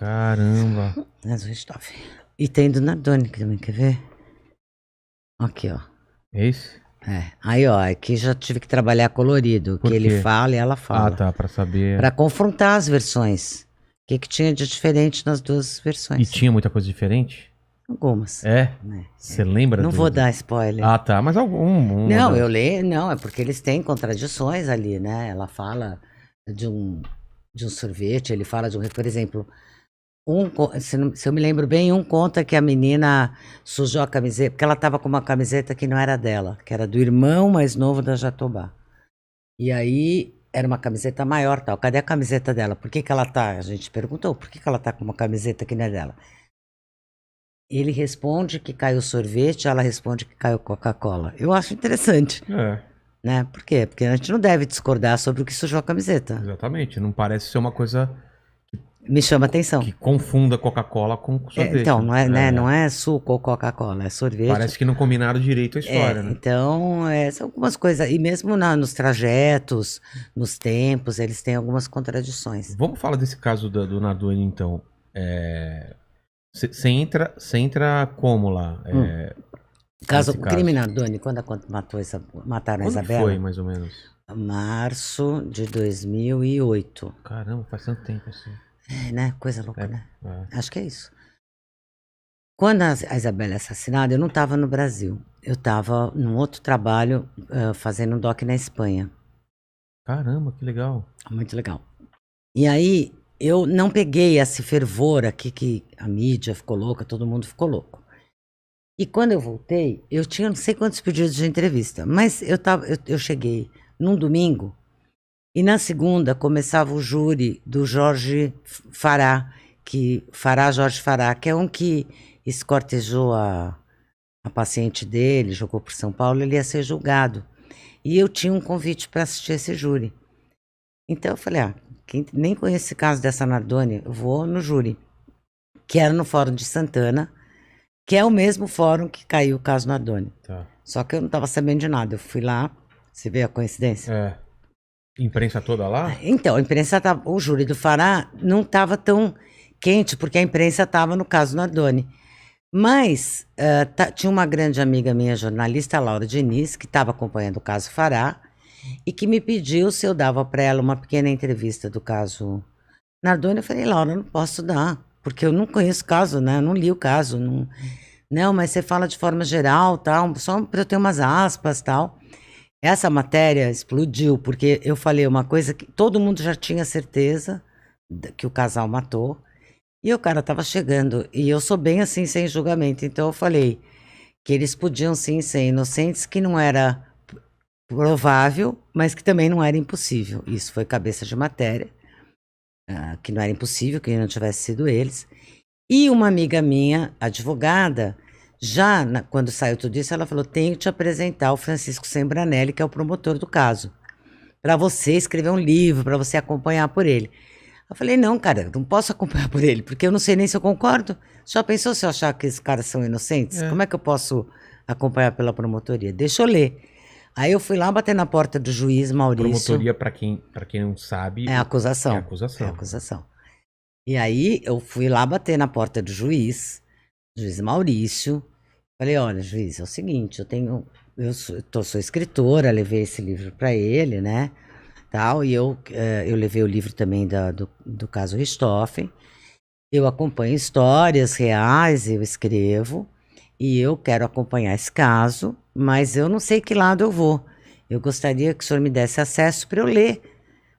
Caramba. Nas Richthofen. E tem do Nardoni que também, quer ver? Aqui, ó. Esse? Aí, ó, aqui já tive que trabalhar colorido. Por Que ele quê? fala e ela fala. Ah, tá, pra saber. Pra confrontar as versões. O que tinha de diferente nas duas versões. E tinha muita coisa diferente? Algumas. É? Você lembra? Não vou dar spoiler. Ah, tá, mas algum. Não, eu leio, não, é porque eles têm contradições ali, né? Ela fala de um sorvete, ele fala de um, por exemplo, se eu me lembro bem, um conta que a menina sujou a camiseta, porque ela estava com uma camiseta que não era dela, que era do irmão mais novo da Jatobá. E aí era uma camiseta maior, tal. Cadê a camiseta dela? Por que ela tá? A gente perguntou, por que ela tá com uma camiseta que não é dela? Ele responde que caiu sorvete, ela responde que caiu Coca-Cola. Eu acho interessante. Né? Por quê? Porque a gente não deve discordar sobre o que sujou a camiseta. Exatamente, não parece ser uma coisa... Me chama atenção. Que confunda Coca-Cola com sorvete. Então, não é, né? Não é suco ou Coca-Cola, é sorvete. Parece que não combinaram direito a história, né? Então, são algumas coisas. E mesmo nos trajetos, nos tempos, eles têm algumas contradições. Vamos falar desse caso do Nardoni, então. Você entra como lá? Caso crime Nardoni, quando mataram a Isabela? Foi, mais ou menos? Março de 2008. Caramba, faz tanto tempo assim. Né? Coisa louca, né? Acho que é isso. Quando a Isabela é assassinada, eu não estava no Brasil. Eu estava num outro trabalho, fazendo um doc na Espanha. Caramba, que legal. Muito legal. E aí, eu não peguei esse fervor aqui que a mídia ficou louca, todo mundo ficou louco. E quando eu voltei, eu tinha não sei quantos pedidos de entrevista, mas eu cheguei num domingo e na segunda começava o júri do Jorge Fará, Jorge Fará, que é um que escortejou a paciente dele, jogou por São Paulo, ele ia ser julgado. E eu tinha um convite para assistir esse júri. Então eu falei, nem conheço esse caso dessa Nardoni, eu vou no júri, que era no Fórum de Santana, que é o mesmo fórum que caiu o caso Nardoni. Tá. Só que eu não estava sabendo de nada, eu fui lá, você vê a coincidência? Imprensa toda lá? Então, a imprensa o júri do Fará não estava tão quente, porque a imprensa estava no caso Nardoni. Mas tinha uma grande amiga minha, jornalista, Laura Diniz, que estava acompanhando o caso Fará, e que me pediu se eu dava para ela uma pequena entrevista do caso Nardoni. Eu falei, Laura, eu não posso dar, porque eu não conheço o caso, né? Eu não li o caso. Não, mas você fala de forma geral, tal, só para eu ter umas aspas, tal. Essa matéria explodiu, porque eu falei uma coisa que todo mundo já tinha certeza que o casal matou, e o cara estava chegando, e eu sou bem assim, sem julgamento, então eu falei que eles podiam sim ser inocentes, que não era provável, mas que também não era impossível. Isso foi cabeça de matéria, que não era impossível que não tivesse sido eles. E uma amiga minha, advogada, quando saiu tudo isso, ela falou, tenho que te apresentar o Francisco Sembranelli, que é o promotor do caso, para você escrever um livro, para você acompanhar por ele. Eu falei, não, cara, não posso acompanhar por ele, porque eu não sei nem se eu concordo. Já pensou se eu achar que esses caras são inocentes? Como é que eu posso acompanhar pela promotoria? Deixa eu ler. Aí eu fui lá bater na porta do juiz Maurício. Promotoria, para quem não sabe... É acusação. É acusação. É acusação. E aí eu fui lá bater na porta do juiz Maurício. Falei, olha, juiz, é o seguinte, sou escritora, levei esse livro para ele, né, tal, e eu levei o livro também do caso Richthofen, eu acompanho histórias reais, eu escrevo, e eu quero acompanhar esse caso, mas eu não sei que lado eu vou. Eu gostaria que o senhor me desse acesso para eu ler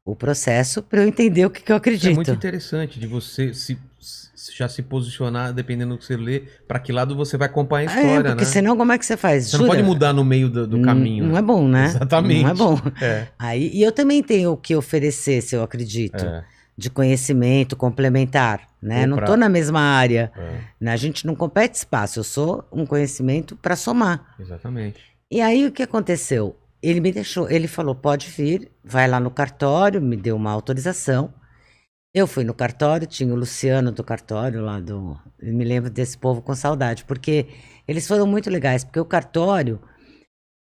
o processo, para eu entender o que eu acredito. Isso é muito interessante de você já se posicionar, dependendo do que você lê, para que lado você vai acompanhar a história, porque senão como é que você faz? Você não pode mudar no meio do caminho. Não é bom, né? Exatamente. Não é bom. Aí, e eu também tenho o que oferecer, se eu acredito, de conhecimento complementar, né? Não estou na mesma área. Né? A gente não compete espaço, eu sou um conhecimento para somar. Exatamente. E aí o que aconteceu? Ele me deixou, ele falou, pode vir, vai lá no cartório, me deu uma autorização. Eu fui no cartório, tinha o Luciano do cartório lá eu me lembro desse povo com saudade, porque eles foram muito legais, porque o cartório,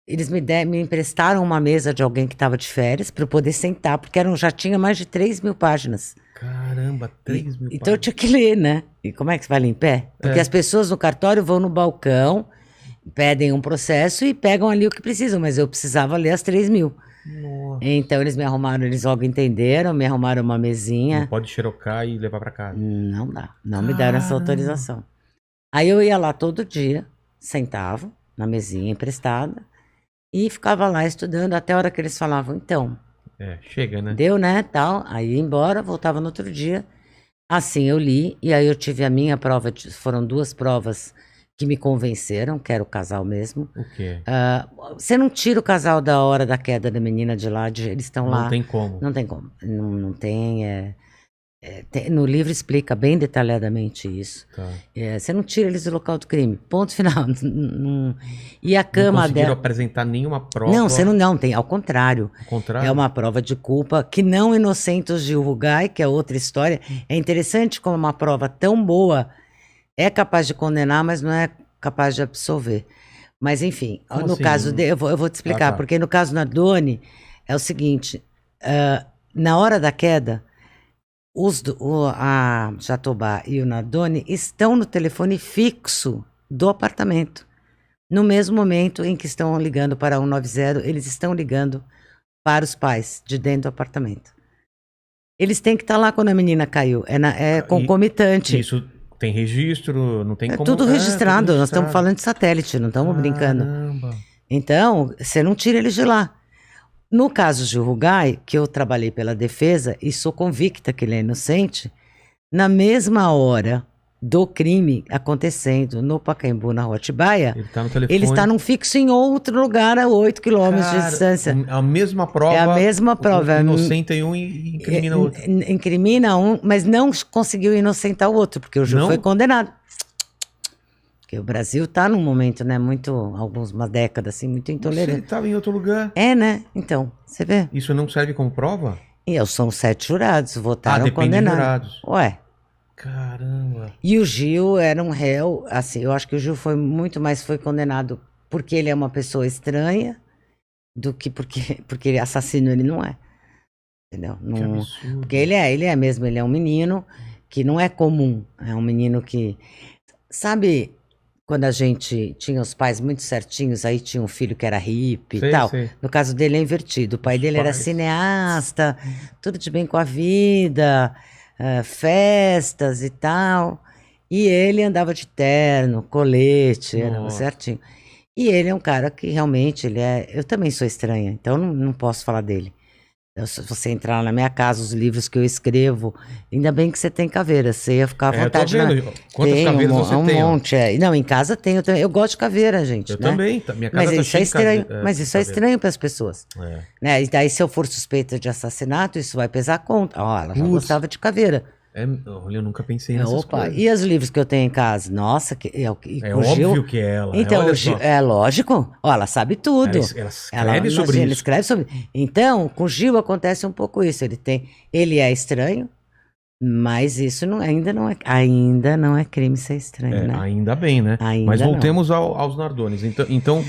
eles me emprestaram uma mesa de alguém que estava de férias para eu poder sentar, porque já tinha mais de 3.000 páginas. Caramba. Caramba, 3 mil Então eu tinha que ler, né? E como é que você vai ler em pé? Porque as pessoas no cartório vão no balcão, pedem um processo e pegam ali o que precisam, mas eu precisava ler as 3 mil. Nossa. Então eles me arrumaram, eles logo entenderam, me arrumaram uma mesinha. Não pode xerocar e levar pra casa. Não dá, não me deram essa autorização. Aí eu ia lá todo dia, sentava na mesinha emprestada e ficava lá estudando até a hora que eles falavam, então, Chega, né? deu, né, tal. Aí ia embora, voltava no outro dia. Assim eu li, e aí eu tive a minha prova, foram 2 provas que me convenceram, que era o casal mesmo. O quê? Você não tira o casal da hora da queda da menina de lá, eles estão lá. Não tem como. Não tem como. Não tem, no livro explica bem detalhadamente isso. Tá. Você não tira eles do local do crime. Ponto final. E a cama Não conseguiram dela. apresentar nenhuma prova. Não, você não tem. Ao contrário. Ao contrário? É uma prova de culpa que não inocenta os Gil Rugai, que é outra história. É interessante como uma prova tão boa é capaz de condenar, mas não é capaz de absolver. Mas, enfim, Como no assim? caso dele, eu vou te explicar, tá. porque no caso Nardoni é o seguinte: na hora da queda, a Jatobá e o Nardoni estão no telefone fixo do apartamento. No mesmo momento em que estão ligando para 190, eles estão ligando para os pais de dentro do apartamento. Eles têm que estar lá quando a menina caiu. É concomitante. Isso tem registro, não tem como... Tudo registrado. Nós estamos falando de satélite, não estamos brincando. Então, você não tira eles de lá. No caso de Rugai, que eu trabalhei pela defesa e sou convicta que ele é inocente, na mesma hora do crime acontecendo no Pacaembu, na Rua Atibaia, ele tá no telefone. Ele está num fixo em outro lugar a 8 quilômetros de distância. A mesma prova. É a mesma prova. Inocenta um e incrimina o outro. Incrimina um, mas não conseguiu inocentar o outro, porque o Gil foi condenado. Porque o Brasil está num momento, né, uma década assim, muito intolerante. Ele estava em outro lugar. Né? Então, você vê. Isso não serve como prova? E são 7 jurados, votaram depende de condenados. jurados. Caramba. E o Gil era um réu, assim, eu acho que o Gil foi condenado porque ele é uma pessoa estranha do que porque assassino ele não é. Entendeu? Que absurdo. Porque ele é um menino que não é comum, é um menino que, sabe, quando a gente tinha os pais muito certinhos, aí tinha um filho que era hippie e tal. Sei. No caso dele é invertido, o pai dele era cineasta, tudo de bem com a vida, festas e tal, e ele andava de terno, colete, era certinho. E ele é um cara que realmente, eu também sou estranha, então não posso falar dele. Se você entrar na minha casa, os livros que eu escrevo, ainda bem que você tem caveira, você ia ficar à vontade. Eu tô vendo. Quantas caveiras você tem? Um monte, Não, em casa tenho, eu gosto de caveira, gente. Eu também, minha casa mas tá isso é estranho, mas isso é caveira. estranho para as pessoas. Né? E daí, se eu for suspeita de assassinato, isso vai pesar contra. Ela já gostava de caveira. Olha, eu nunca pensei nessas coisas. E os livros que eu tenho em casa? Nossa, óbvio que é ela. Então, é lógico. Ela sabe tudo. Ela escreve sobre isso. Ela escreve sobre. Então, com o Gil acontece um pouco isso. Ele é estranho, mas isso ainda não é crime ser estranho, né? Ainda bem, né? Mas voltemos aos Nardones. Então...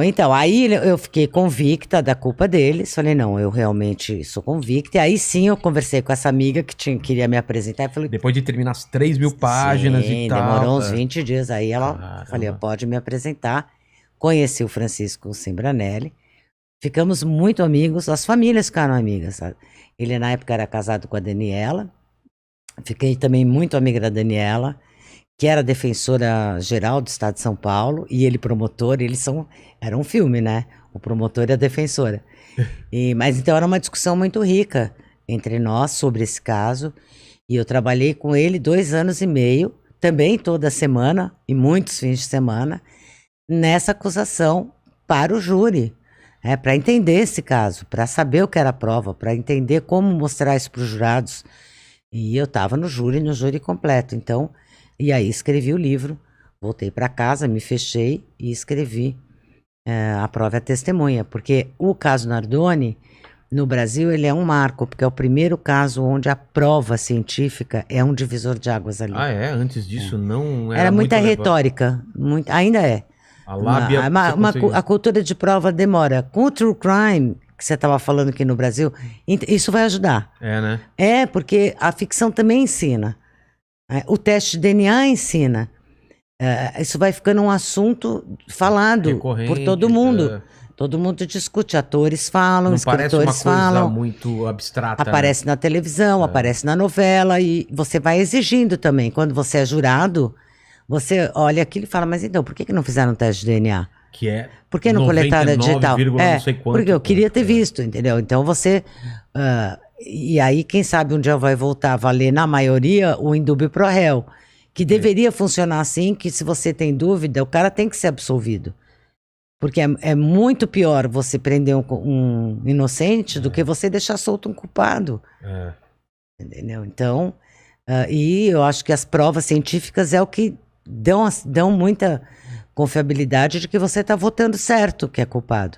Então, aí eu fiquei convicta da culpa deles. Falei, não, eu realmente sou convicta. E aí sim eu conversei com essa amiga que queria me apresentar. E falei, depois de terminar as 3 mil páginas e tal. Demorou uns 20 dias. Aí falei, pode me apresentar. Conheci o Francisco Sembranelli. Ficamos muito amigos. As famílias ficaram amigas, sabe? Ele na época era casado com a Daniela. Fiquei também muito amiga da Daniela, que era defensora geral do Estado de São Paulo, e ele promotor, era um filme, né? O promotor e a defensora. Mas então era uma discussão muito rica entre nós sobre esse caso, e eu trabalhei com ele 2 anos e meio, também toda semana, e muitos fins de semana, nessa acusação para o júri, para entender esse caso, para saber o que era a prova, para entender como mostrar isso para os jurados. E eu estava no júri completo, então, e aí escrevi o livro, voltei para casa, me fechei e escrevi A Prova e a Testemunha, porque o caso Nardoni, no Brasil, ele é um marco, porque é o primeiro caso onde a prova científica é um divisor de águas ali. Antes disso não era muita retórica, ainda é. A lábia... A cultura de prova demora. Com o true crime, que você estava falando aqui no Brasil, isso vai ajudar. Né? É, porque a ficção também ensina. O teste de DNA ensina. Isso vai ficando um assunto falado Recorrente, por todo mundo. Todo mundo discute, atores falam, escritores falam. Não parece uma coisa muito abstrata. Aparece na televisão, aparece na novela e você vai exigindo também. Quando você é jurado, você olha aquilo e fala, mas então, por que não fizeram um teste de DNA? Que é por que não coletaram digital? Não sei quanto, porque eu queria ter visto, entendeu? Então você... e aí, quem sabe um dia vai voltar a valer, na maioria, o indúbio pro réu. Que deveria funcionar assim, que se você tem dúvida, o cara tem que ser absolvido. Porque é muito pior você prender um inocente do que você deixar solto um culpado. Entendeu? Então, e eu acho que as provas científicas é o que dão muita confiabilidade de que você está votando certo que é culpado.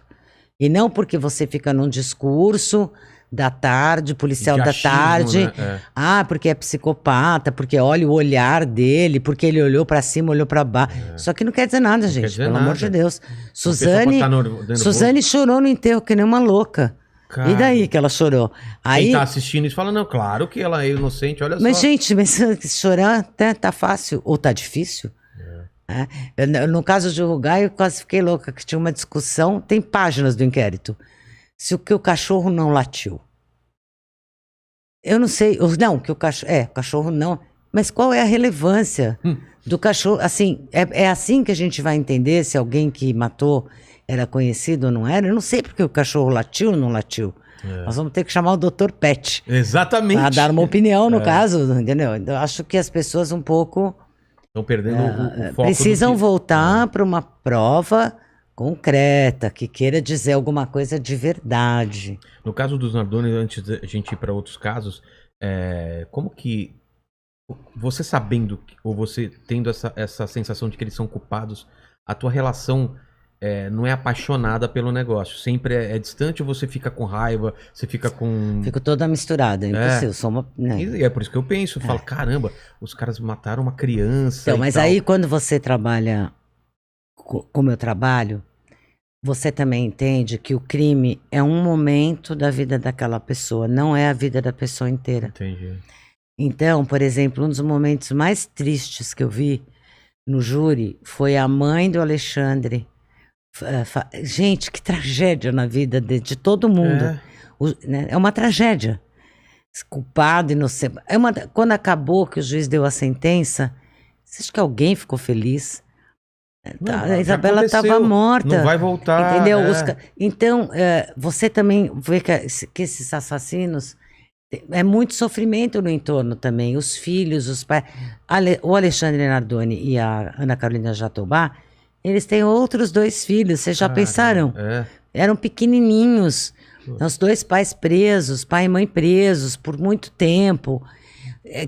E não porque você fica num discurso da tarde, policial da tarde. Né? Porque é psicopata, porque olha o olhar dele, porque ele olhou pra cima, olhou pra baixo. Só que não quer dizer nada, gente, pelo amor de Deus. Suzane chorou no enterro que nem uma louca. Cara, e daí que ela chorou? Aí, quem tá assistindo isso fala, não, claro que ela é inocente, olha só. Mas, gente, chorar tá fácil ou tá difícil? No caso de Rugai, eu quase fiquei louca, que tinha uma discussão, tem páginas do inquérito. Se o cachorro não latiu. Eu não sei, não, que o cachorro não. Mas qual é a relevância do cachorro? Assim, é assim que a gente vai entender se alguém que matou era conhecido ou não era? Eu não sei porque o cachorro latiu ou não latiu. Nós vamos ter que chamar o Dr. Pet. Exatamente. Para dar uma opinião no caso, entendeu? Então, acho que as pessoas um pouco... Estão perdendo o foco. Precisam voltar para uma prova concreta, que queira dizer alguma coisa de verdade. No caso dos Nardoni, antes da gente ir para outros casos, como que você sabendo, ou você tendo essa sensação de que eles são culpados, a tua relação não é apaixonada pelo negócio? Sempre é distante ou você fica com raiva, você fica com... Fico toda misturada, é impossível, sou uma... E é por isso que eu penso, eu falo, caramba, os caras mataram uma criança. Então, mas aí quando você trabalha como eu trabalho, você também entende que o crime é um momento da vida daquela pessoa, não é a vida da pessoa inteira. Entendi. Então, por exemplo, um dos momentos mais tristes que eu vi no júri foi a mãe do Alexandre. Gente, que tragédia na vida de todo mundo. É uma tragédia. Culpado, inocente. Quando acabou que o juiz deu a sentença, você acha que alguém ficou feliz? A Isabela estava morta. Não vai voltar. Entendeu? Então, você também vê que esses assassinos... É muito sofrimento no entorno também. Os filhos, os pais... O Alexandre Nardoni e a Ana Carolina Jatobá, eles têm outros 2 filhos. Vocês já pensaram? Eram pequenininhos. Os 2 pais presos, pai e mãe presos por muito tempo.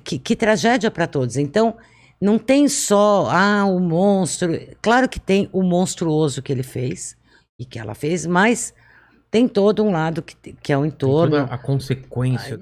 Que tragédia para todos. Então... Não tem só, o monstro. Claro que tem o monstruoso que ele fez e que ela fez, mas tem todo um lado que é o entorno. Tem toda a consequência.